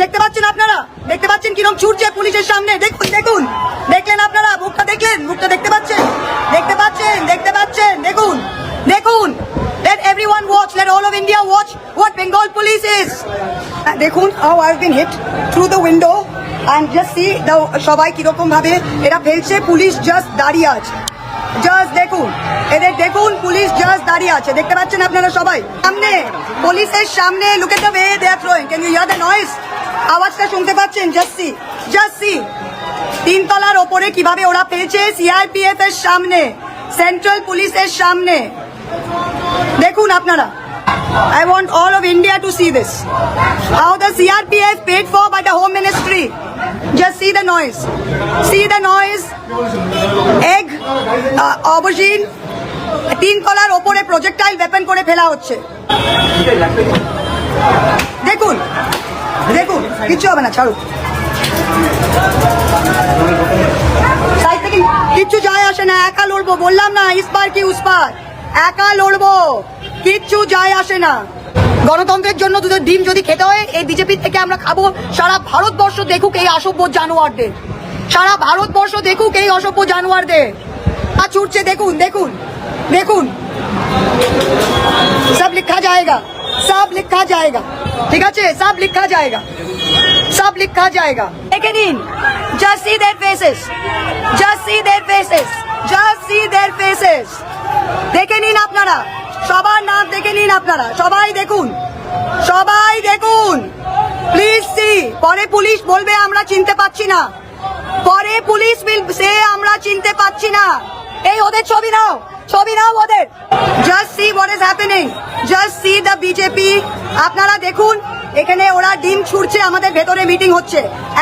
দেখতে পাচ্ছেন আপনারা, দেখতে পাচ্ছেন কিরকম ছুটছে পুলিশের সামনে। দেখুন দেখুন, দেখলেন আপনারা, মুখটা দেখলেন, মুখটা দেখতে পাচ্ছেন, দেখতে পাচ্ছেন, দেখতে পাচ্ছেন, দেখুন দেখুন। Let everyone watch, let all of India watch what Bengal police is. দেখুন how I've been hit through the window and just see the সবাই কিরকম ভাবে এরা ফেলছে, পুলিশ জাস্ট দাঁড়িয়ে আছে। জাস্ট দেখুন এদের, দেখুন পুলিশ জাস্ট দাঁড়িয়ে আছে, দেখতে পাচ্ছেন আপনারা সবাই সামনে, পুলিশের সামনে। Look at the way they are throwing, can you hear the noise? আওয়াজটা শুনতে পাচ্ছেন? Just see, just see. তিনতলার ওপরে কিভাবে ওরা পেয়েছে, সিআরপিএফ এর সামনে, সেন্ট্রাল পুলিশের সামনে। দেখুন আপনারা, I want all of India to see this. How the CRPF paid for by the Home Ministry. Just see the noise. See the noise. Egg, aubergine, তিনতলার ওপরে প্রজেক্টাইল ওয়েপন করে ফেলা হচ্ছে। দেখুন দেখুন, কিচ্ছু হবে না, ছাড়ুন। সাইড থেকে কিচ্ছু যায় আসে না, একা লড়বো, বললাম না, ইস পার কি উস পার, একা লড়বো, কিচ্ছু যায় আসে না। গণতন্ত্রের জন্য দুটো ডিম যদি খেতে হয়, এই বিজেপি থেকে আমরা খাবো। সারা ভারতবর্ষ দেখুক এই অসভ্য জানোয়ারদের, সারা ভারতবর্ষ দেখুক এই অসভ্য জানোয়ারদের। আর ছুটছে, দেখুন দেখুন দেখুন। সব লিখা যায়গা, সব লিখা যায়গা, ঠিক আছে, সব লিখা যায়গা, সব লিখা যায়গা। দেখে নিন, just see their faces, just see their faces, just see their faces. দেখে নিন আপনারা, সবার নাম দেখে নিন আপনারা, সবাই দেখুন, সবাই দেখুন, প্লিজ সি। পরে পুলিশ বলবে আমরা চিনতে পাচ্ছি না, পরে পুলিশ সে আমরা চিনতে পাচ্ছি না। এই ওদের ছবি নাও, ছবি নাও ওদের। Just see what is happening, just see the BJP. আপনারা দেখুন, এখানে ওরা ডিম ছুড়ছে, আমাদের ভেতরে মিটিং হচ্ছে,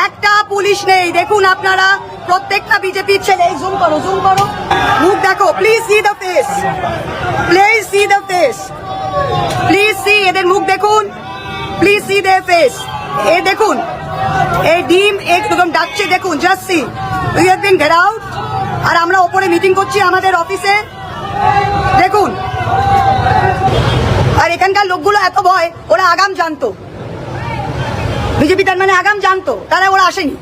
একটা পুলিশ নেই। দেখুন আপনারা, প্রত্যেকটা বিজেপির ছেলে। জুম করো, জুম করো, মুখ দেখো, please see the face, please see the face, please see. এদের মুখ দেখুন, প্লিজ সি দেয়ার ফেস। এ দেখুন, এই ডিম একদম ডাকছে, দেখুন, just see. We have been get out, আর আমরা ওপরে মিটিং করছি আমাদের অফিসে, দেখুন। আর এখানকার লোকগুলো এত ভয়, ওরা আগাম জানতো, বিজেপি তার মানে আগাম জানতো, তারা ওরা আসেনি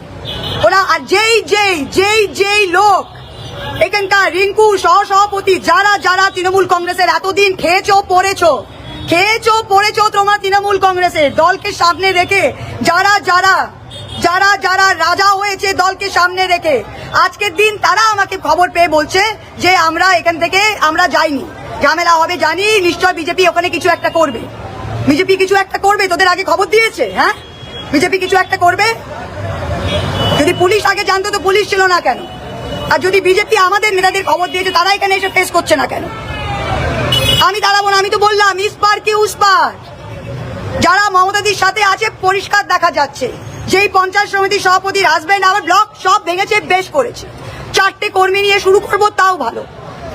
ওরা। আর যেই যেই যেই যেই লোক এখানকার রিঙ্কু সহসভাপতি, যারা যারা তৃণমূল কংগ্রেসের এতদিন খেয়েছো পড়েছো, খেয়েছো পড়েছো তোমার তৃণমূল কংগ্রেসের দলকে সামনে রেখে, যারা যারা যারা যারা রাজা হয়েছে দলকে সামনে রেখে, আজকের দিন তারা আমাকে খবর পেয়ে বলছে যে আমরা এখান থেকে আমরা যাইনি, ঝামেলা হবে জানি, নিশ্চয় বিজেপি ওখানে কিছু একটা করবে, বিজেপি কিছু একটা করবে। তোদের আগে খবর দিয়েছে? হ্যাঁ, বিজেপি কিছু একটা করবে। যদি পুলিশ আগে জানতো তো পুলিশ ছিল না কেন? আর যদি বিজেপি আমাদের নেতাদের খবর দিয়েছে, তারা এখানে এসে ফেস করছে না কেন? আমি দাঁড়াবো না, আমি তো বললাম ইস পার কি উস পার। যারা মমতাদির সাথে আছে পরিষ্কার দেখা যাচ্ছে। যেই পঞ্চায়েত সমিতির সভাপতির হাজবেন্ড আমার ব্লক সব ভেঙেছে, বেশ করেছে। 4টে কর্মী নিয়ে শুরু করব তাও ভালো,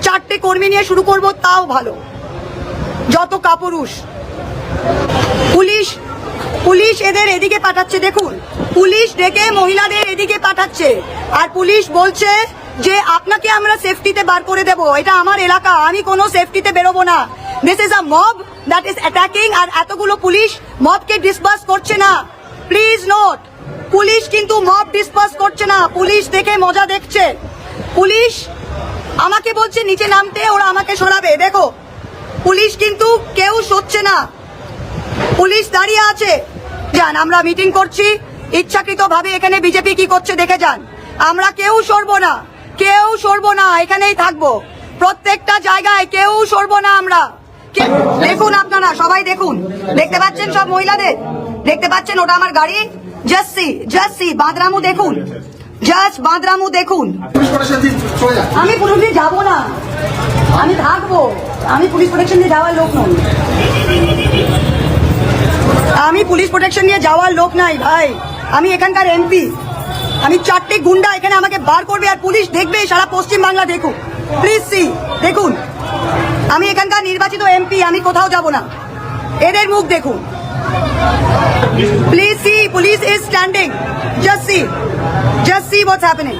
4টে কর্মী নিয়ে শুরু করব তাও ভালো। যত কাপুরুষ পুলিশ, পুলিশ এদের এদিকে পাঠাচ্ছে, দেখুন, পুলিশ ডেকে মহিলাদের এদিকে পাঠাচ্ছে। আর পুলিশ বলছে যে আপনাকে আমরা সেফটিতে বার করে দেব, এটা আমার এলাকা, আমি কোনো সেফটিতে বেরোবো না। This is a mob that is attacking. আর এতগুলো পুলিশ মবকে ডিসপার্স করছে না, প্লিজ নোট, পুলিশ কিন্তু মব ডিসপার্স করছে না, পুলিশ দেখে মজা দেখছে। পুলিশ আমাকে বলছে নিচে নামতে, ওরা আমাকে সরাবে। দেখো, পুলিশ কিন্তু কেউ সরছে না, পুলিশ দাঁড়িয়ে আছে। যান, আমরা মিটিং করছি ইচ্ছাকৃতভাবে, এখানে বিজেপি কি করছে দেখে যান। আমরা কেউ সরবো না, কেউ সরবো না, এখানেই থাকবো, প্রত্যেকটা জায়গায় কেউ সরবো না আমরা। দেখুন আপনারা সবাই দেখুন, দেখতে পাচ্ছেন সব মহিলাদের, দেখতে পাচ্ছেন, ওটা আমার গাড়ি। জাস্ট সি বাঁদরামু দেখুন, জাস্ট বাঁদরামু দেখুন। আমি পুলিশ দিয়ে যাবো না, আমি থাকবো, আমি পুলিশ প্রোটেকশন দিয়ে যাওয়ার লোক নই, আমি পুলিশ প্রোটেকশন নিয়ে যাওয়ার লোক নাই ভাই। আমি এখানকার এমপি, আমি 4টে গুন্ডা এখানে আমাকে বার করবে আর পুলিশ দেখবে, সারা পশ্চিম বাংলা দেখুক। প্লিজ সি, দেখুন, আমি এখানকার নির্বাচিত এমপি, আমি কোথাও যাব না। এদের মুখ দেখুন, please C, police is standing. Just see what's happening,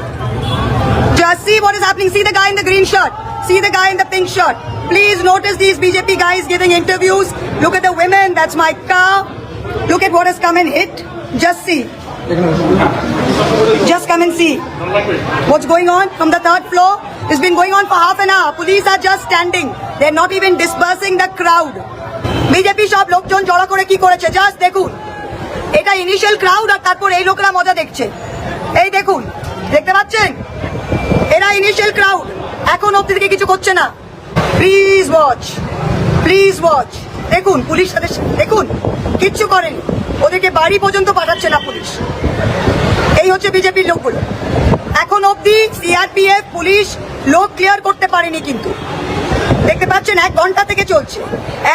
just see what is happening. See the guy in the green shirt, see the guy in the pink shirt. Please notice these BJP guys giving interviews. Look at the women, that's my car. Look at what has come and hit. Just see. Just come and see what's going on from the third floor. It's been going on for half an hour. Police are just standing. They're not even dispersing the crowd. BJP সব লোকজন জড়ো করে কি করেছে just দেখুন। এটা initial crowd আর তারপর এই লোকরা মজা দেখছে। এই দেখুন, দেখতে পাচ্ছেন? এরা ইনিশিয়াল ক্রাউড, এখন অব্দি থেকে কিছু করছে না। Please watch, please watch. দেখুন পুলিশ সাথে দেখুন কিচ্ছু করেনি, ওদেরকে বাড়ি পর্যন্ত পাঠাচ্ছে না পুলিশ। এই হচ্ছে বিজেপির লোকগুলো। এখন অব্দি সিআরপিএফ পুলিশ লোক ক্লিয়ার করতে পারেনি, কিন্তু দেখতে পাচ্ছেন 1 ঘন্টা থেকে চলছে।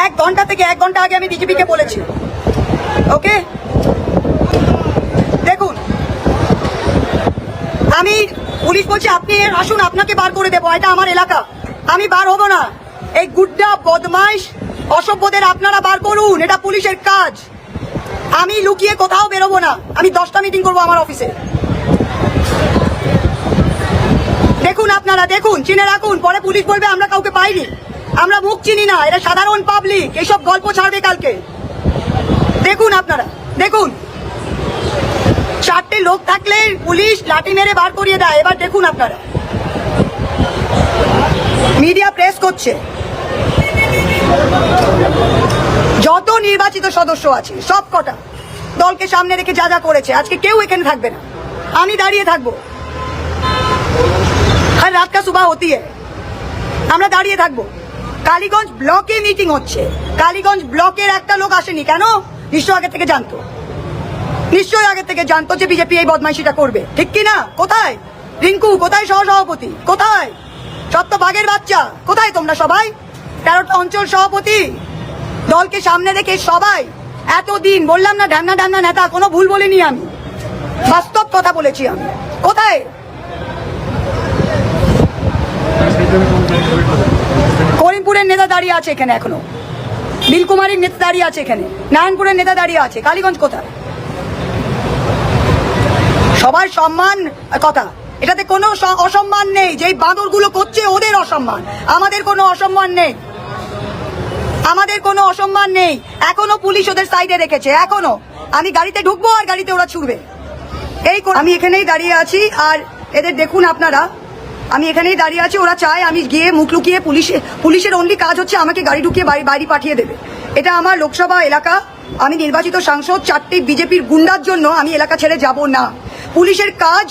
1 ঘন্টা থেকে 1 ঘন্টা আগে আমি ডিজিপিকে বলেছি। ওকে, দেখুন আমি পুলিশ বলছি আপনি আসুন, আপনাকে বার করে দেবো, এটা আমার এলাকা, আমি বার হবো না। এই গুড্ডা বদমাইশ অসভ্যদের আপনারা বার করুন, এটা পুলিশের কাজ। আমি লুকিয়ে কোথাও বেরোবো না, আমি 10টা মিটিং করবো আমার অফিসে। দেখুন আপনারা, দেখুন, চিনে রাখুন, পরে পুলিশ বলবে আমরা কাউকে পাইনি, আমরা মুখ চিনি না, এটা সাধারণ পাবলিক, এইসব গল্প ছাড়বে কালকে। দেখুন আপনারা, দেখুন 4টে লোক থাকলে পুলিশ লাঠি মেরে বার করিয়ে দেয়। এবার দেখুন আপনারা, মিডিয়া প্রেস করছে, যত নির্বাচিত সদস্য আছে সব কটা দলকে সামনে রেখে যা যা করেছে, আজকে কেউ এখানে থাকবে না, আমি দাঁড়িয়ে থাকবো। আর রাত কা সুবাহ হতি হ্যায়, আমরা দাঁড়িয়ে থাকবো। কালীগঞ্জ ব্লকে মিটিং হচ্ছে, কালীগঞ্জ ব্লকের একটা লোক আসেনি কেন? নিশ্চয় আগে থেকে জানতো, নিশ্চয়ই আগে থেকে জানতো যে বিজেপি এই বদমাইশিটা করবে, ঠিক কি না? কোথায় রিঙ্কু, কোথায় সহসভাপতি, কোথায় সব তো বাঘের বাচ্চা, কোথায় তোমরা সবাই? 13টা অঞ্চল সভাপতি দলকে সামনে রেখে সবাই এতদিন বললাম না ঢ্যামনা ঢ্যামনা নেতা, কোনো ভুল বলিনি আমি, বাস্তব কথা বলেছি আমি। কোথায় করিমপুরের নেতা দাঁড়িয়ে আছে এখানে, এখনো নীলকুমারীর নেতা দাঁড়িয়ে আছে এখানে, নারায়ণপুরের নেতা দাঁড়িয়ে আছে, কালীগঞ্জ কোথায়? সবার সম্মান কথা, এটাতে কোনো অসম্মান নেই। যেই বাঁদরগুলো করছে ওদের অসম্মান, আমাদের কোনো অসম্মান নেই, আমাদের কোনো অসম্মান নেই। এখনো পুলিশ ওদের সাইডে রেখেছে, এখনো। আমি গাড়িতে ঢুকবো আর গাড়িতে ওরা ছুটবে। এই আমি এখানেই দাঁড়িয়ে আছি, আর এদের দেখুন আপনারা, আমি এখানেই দাঁড়িয়ে আছি। ওরা চায় আমি গিয়ে মুখ লুকিয়ে, পুলিশের অনলি কাজ হচ্ছে আমাকে গাড়ি ঢুকিয়ে বাড়ি পাঠিয়ে দেবে। এটা আমার লোকসভা এলাকা, আমি নির্বাচিত সাংসদ, 4টে বিজেপির গুন্ডার জন্য আমি এলাকা ছেড়ে যাব না। পুলিশের কাজ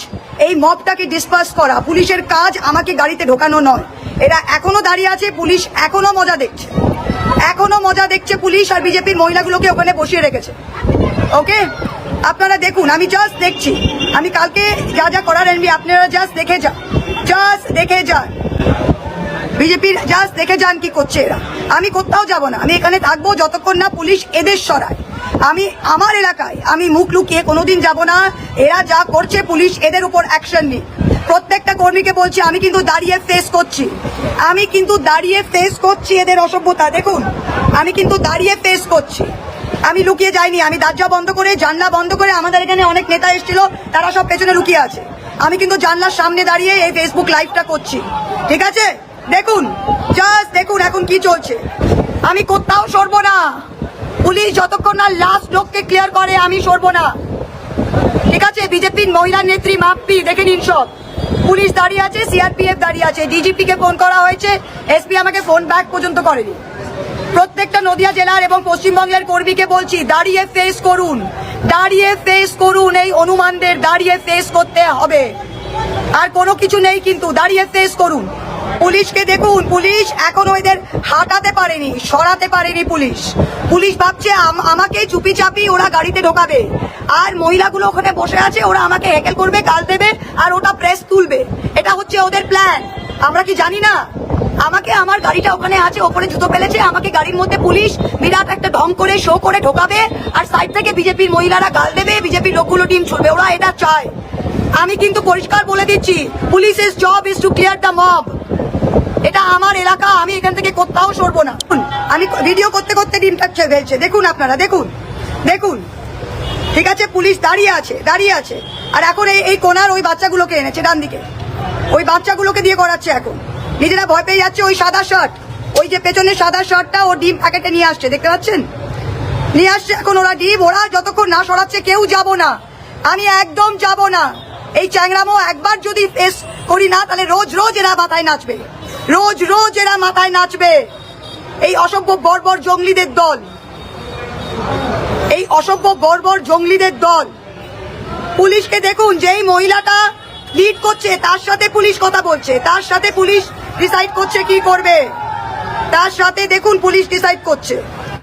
এই মবটাকে ডিসপার্স করা, পুলিশের কাজ আমাকে গাড়িতে ঢোকানো নয়। এরা এখনো দাঁড়িয়ে আছে, পুলিশ এখনো মজা দেখছে, এখনো মজা দেখছে পুলিশ, আর বিজেপির মহিলাগুলোকে ওখানে বসিয়ে রেখেছে। ওকে, আপনারা দেখুন, আমি জাস্ট দেখছি, আমি কালকে যা যা করার আনবি আপনারা জাস্ট দেখে যান, জাস্ট দেখে যান, বিজেপির জাস্ট দেখে যান কি করছে এরা। আমি কোথাও যাব না, আমি এখানে থাকবো যতক্ষণ না পুলিশ এদের সরায়। আমি আমার এলাকায় আমি মুখ লুকিয়ে কোনোদিন যাব না। এরা যা করছে পুলিশ এদের উপর অ্যাকশন নিক। প্রত্যেকটা কর্মীকে বলছি, আমি কিন্তু দাঁড়িয়ে ফেস করছি, আমি কিন্তু দাঁড়িয়ে ফেস করছি এদের অসভ্যতা। দেখুন আমি কিন্তু দাঁড়িয়ে ফেস করছি, আমি লুকিয়ে যাইনি। আমি দরজা বন্ধ করে, জানলা বন্ধ করে, আমাদের এখানে অনেক নেতা এসেছিল, তারা সব পেছনে লুকিয়ে আছে, আমি কিন্তু জানলার সামনে দাঁড়িয়ে এই ফেসবুক লাইভটা করছি, ঠিক আছে? দেখুন, জাস্ট দেখুন এখন কি চলছে। আমি কোথাও সরবো না, পুলিশ যতক্ষণ না লাস্ট লোককে ক্লিয়ার করে আমি সরবো না, ঠিক আছে? বিজেপির মহিলা নেত্রী মাপ্পি দেখে নিন, সব পুলিশ দাঁড়িয়ে আছে, সিআরপিএফ দাঁড়িয়ে আছে, ডিজিপিকে ফোন করা হয়েছে, এসপি আমাকে ফোন ব্যাক পর্যন্ত করেনি। প্রত্যেকটা নদিয়া জেলার এবং পশ্চিমবঙ্গের কর্মীকে বলছি, দাঁড়িয়ে ফেস করুন, দাঁড়িয়ে ফেস করুন, এই অনুমানদের দাঁড়িয়ে ফেস করতে হবে, আর কোনো কিছু নেই, কিন্তু দাঁড়িয়ে ফেস করুন। পুলিশকে দেখুন, পুলিশ এখনো এদের হাঁটাতে পারেনি, সরাতে পারেনি পুলিশ। পুলিশ ভাবছে আমাকে চুপি চাপি ওরা গাড়িতে ঢোকাবে, আর মহিলাগুলো ওখানে বসে আছে, ওরা আমাকে হেকেল করবে, গাল দেবে, আর ওটা প্রেস তুলবে। এটা হচ্ছে ওদের প্ল্যান। আমরা কি জানি না? আমাকে, আমার গাড়িটা ওখানে আছে, ওপরে জুতো ফেলেছে, আমাকে গাড়ির মধ্যে পুলিশ বিরাট একটা ঢং করে শো করে ঢোকাবে, আর সাইড থেকে বিজেপির মহিলারা গাল দেবে, বিজেপির লোকগুলো টিম ছুটবে। ওরা এটা চায়। আমি কিন্তু পরিষ্কার বলে দিচ্ছি, পুলিশের job is to clear the mob. এটা আমার এলাকা, আমি এখান থেকে কোথাও সরবো না। আমি ভিডিও করতে করতে ডিমটা ফেলছে, দেখুন আপনারা, দেখুন দেখুন, ঠিক আছে? পুলিশ দাঁড়িয়ে আছে, দাঁড়িয়ে আছে, আর এখন এই কোনার ওই বাচ্চাগুলোকে এনেছে ডান দিকে, ওই বাচ্চাগুলোকে দিয়ে করাচ্ছে। এখন নিজেরা ভয় পেয়ে যাচ্ছে। ওই সাদা শার্ট, ওই যে পেছনের সাদা শার্টটা, ও ডিম প্যাকেটে নিয়ে আসছে, দেখতে পাচ্ছেন? নিয়ে আসছে এখন ওরা ডিপ, ওরা যতক্ষণ না সরাচ্ছে কেউ যাব না, আমি একদম যাব না। এই চ্যাংরামো একবার যদি ফেস করি না, তাহলে রোজ রোজ এরা মাথায় নাচবে, রোজ রোজ এরা মাথায় নাচবে। এই অসভ্য বর্বর জঙ্গলিদের দল, এই অসভ্য বর্বর জঙ্গলিদের দল। পুলিশকে দেখুন, যেই মহিলাটা লিড করছে তার সাথে পুলিশ কথা বলছে, তার সাথে পুলিশ ডিসাইড করছে কি করবে, তার সাথে দেখুন পুলিশ ডিসাইড করছে।